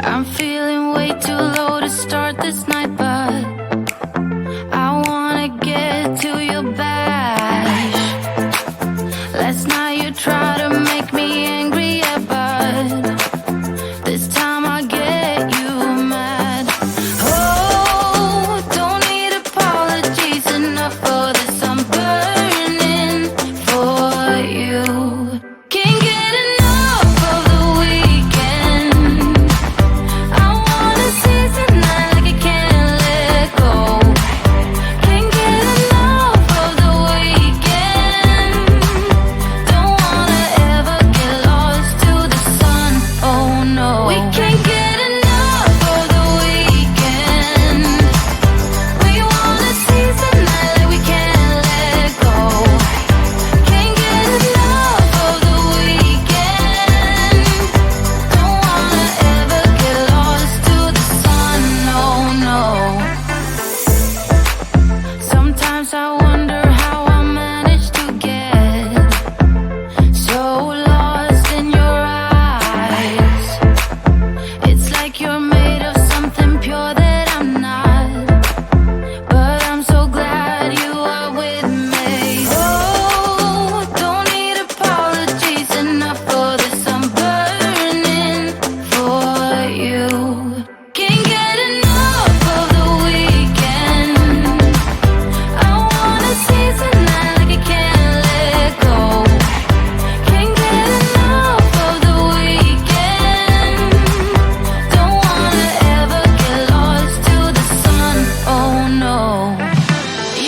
I'm feeling way too low to start this night, but I wanna get to your bash. Last night you tried to make me angry, yeah, but this time I get you mad. Oh, don't need apologies, enough for this. I'm burning for you. Can't get enough of the weekend. I wanna seize the night like I can't let go. Can't get enough of the weekend. Don't wanna ever get lost to the sun. Oh no, we can't get enough of the weekend. We wanna seize the night like we can't let go. Can't get enough of the weekend. Don't wanna ever get lost to the sun. No, no. Sometimes I wonder how I managed to get so lost in your eyes. It's like you're made of something pure that I'm not, but I'm so glad you are with me. Oh, don't need apologies, enough for this. I'm burning for you. Can't get enough of the weekend. I wanna seize the night like I can't let go. Can't get enough of the weekend. Don't wanna ever get lost to the sun. Oh no.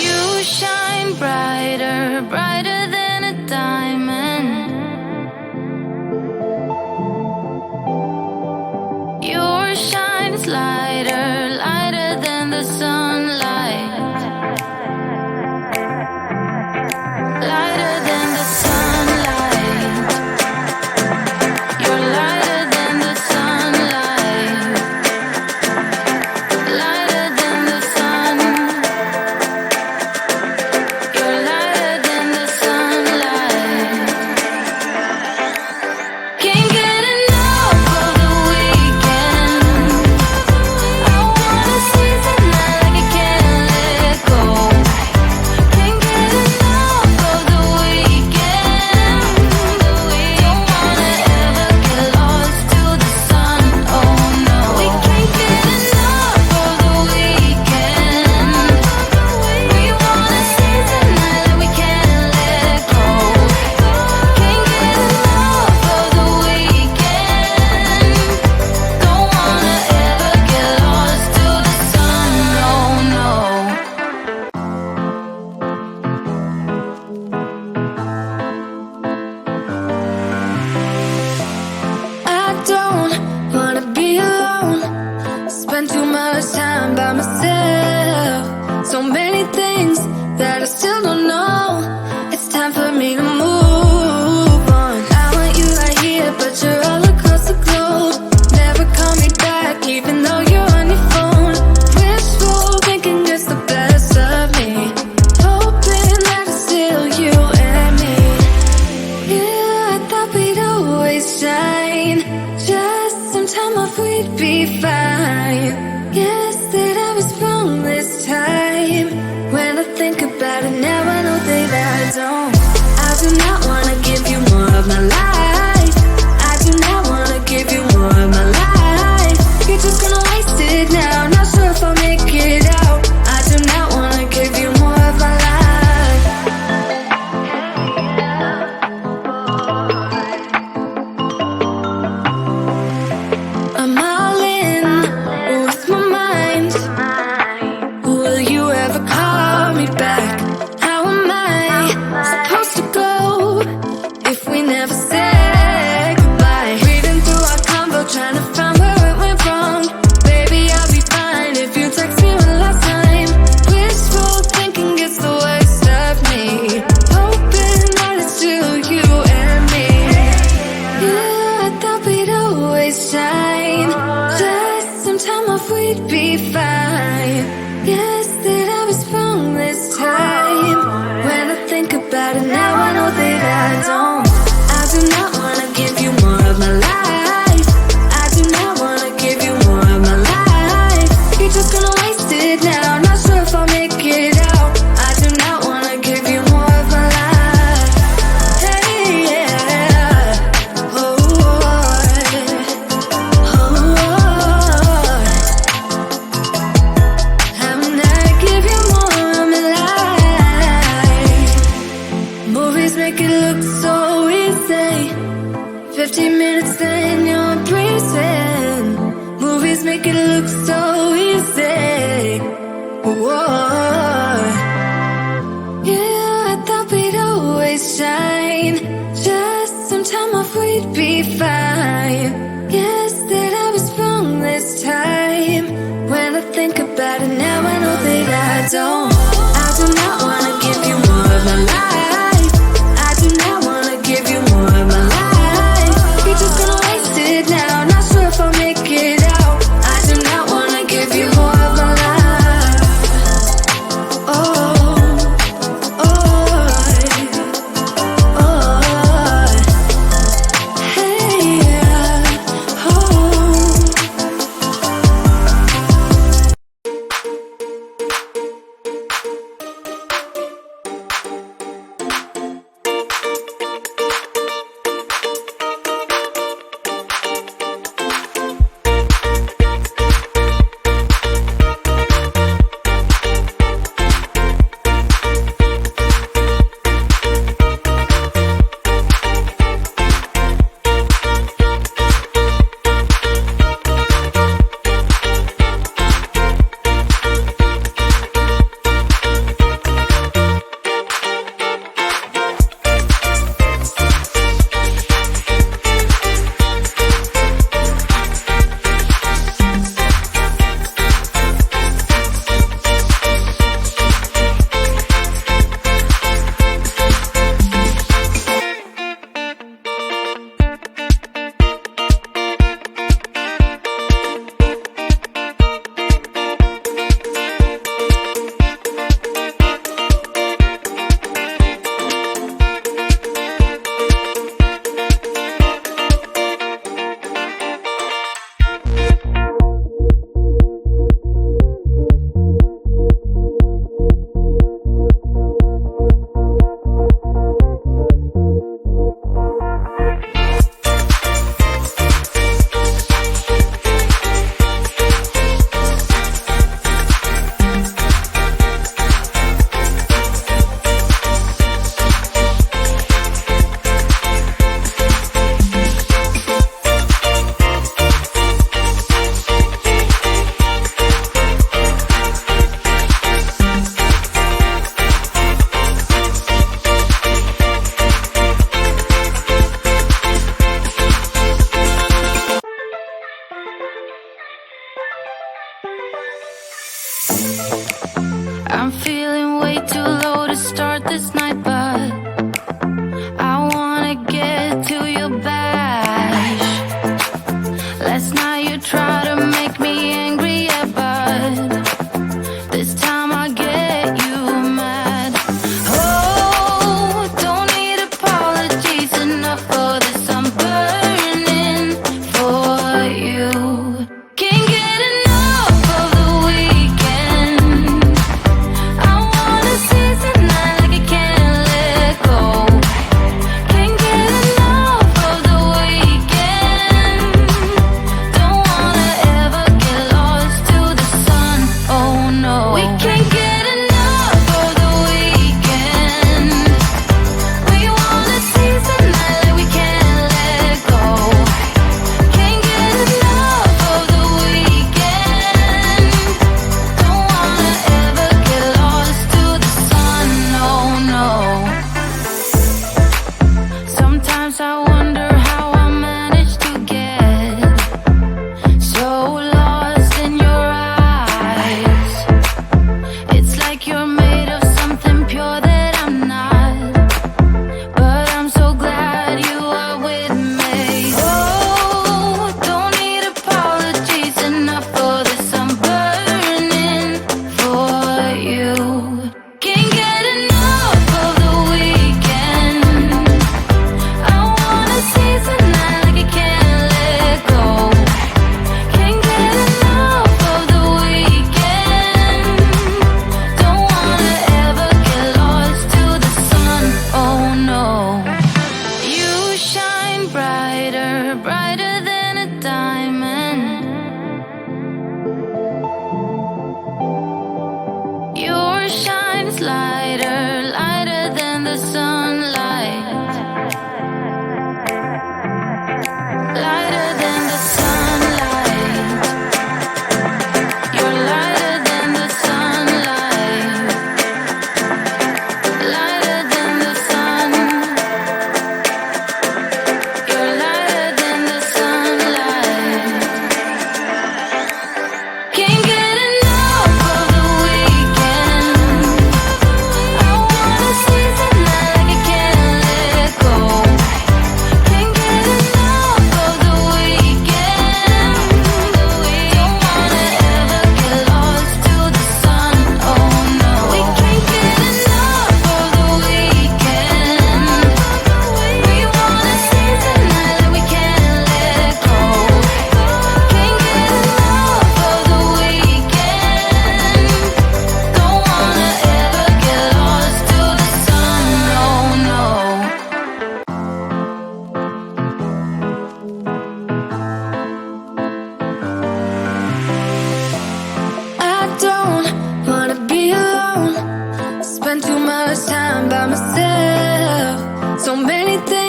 You shine brighter, brighter than a diamond. Yours shines lighter, lighter than the sunlight. Lighter than the sunlight. You're lighter than the sunlight. Lighter than the sun. You're lighter than the sunlight. Can't get enough of the weekend. I wanna seize the night like I can't let go. Can't get enough of the weekend. Don't wanna ever get lost to the sun. Oh no, we can't get enough of the weekend. We wanna seize the night like we can't let go. Can't get enough of the weekend. Don't wanna ever get lost to the sun. No, no. I don't wanna be alone. Spend too much time by myself. So many things that I still don't know. It's time for me to move on. I want you right here, but you're all across the globe. Never call me back, even though you're on your phone. Wishful thinking gets the best of me. Hoping that it's still you and me. Yeah, I thought we'd always shine. Just some time off, we'd be fine. Guess that I was wrong this time. When I think about it now, I know that I don't. I do not wanna give you more of my life. I do not wanna give you more of my life. You're just gonna waste it now. Not sure if I'll make it out. I do not wanna give you more of my life. I'm all in with my mind. Will you ever call me back? How am I supposed to go if we never said goodbye? Reading through our convo, trying to find where it went wrong. Baby, I'll be fine if you text me one last time. Wishful thinking gets the worst of me. Hoping that it's still you and me. Yeah, I thought we'd always shine. Just some time off, we'd be fine. Guess that I was wrong this time. When I think about it now, I know that I don't. I do not wanna give you more of my life. I looks so easy. Whoa. Yeah, I thought we'd always shine. Just some time off, we'd be fine. Guess that I was wrong this time. When I think about it now, I know that I do not wanna give you more of my life. I do not wanna give you more of my life. You're just gonna waste it now, not sure if I'll make it out. I do not wanna give you more of my life. Oh, oh, oh, hey, yeah, oh. I'm feeling way too low to start this night, but I wanna get to your bash. Last night you tried to make me angry, yeah, but this time I get you mad. Oh, don't need apologies, enough for this, I'm burning for you. Can't get enough of the weekend. I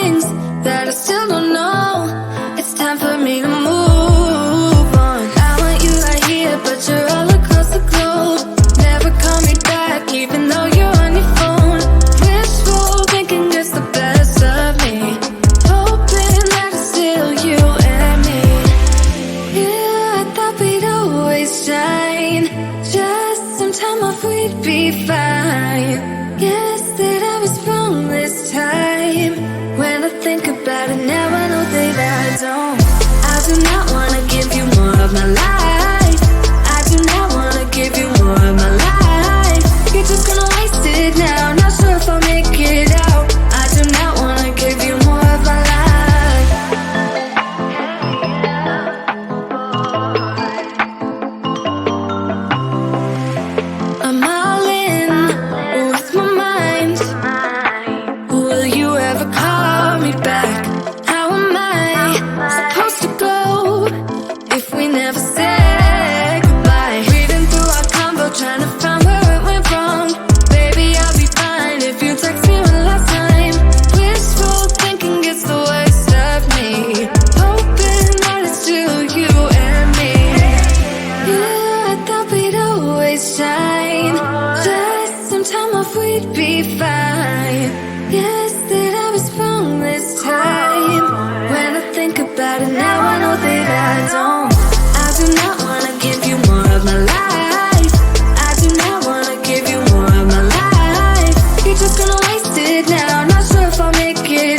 things that I still don't know. It's time for me to move on. I want you right here, but you're all across the globe. Never call me back, even though you're on your phone. Wishful thinking gets the best of me, hoping that it's still you and me. Yeah, I thought we'd always shine, just some time off we'd be fine. Guess that I was wrong this time. When I think about it now, I know that I don't. I do not wanna give you more of my life. I do not wanna give you more of my life. You're just gonna waste it now, not sure if I'll make it out. I do not wanna give you more of my life. I'm all in with my mind. Will you ever call me back? How am I supposed to go if we never said goodbye? Reading through our convo, trying to find where it went wrong. Baby, I'll be fine if you text me one last time. Wishful thinking gets the worst of me, hoping that it's still you and me. Yeah, I thought we'd always shine, just some time off we'd be fine. Guess that I was wrong this time. When I think about it now, I know that I don't. I do not wanna give you more of my life. I do not wanna give you more of my life. You're just gonna waste it now, not sure if I'll make it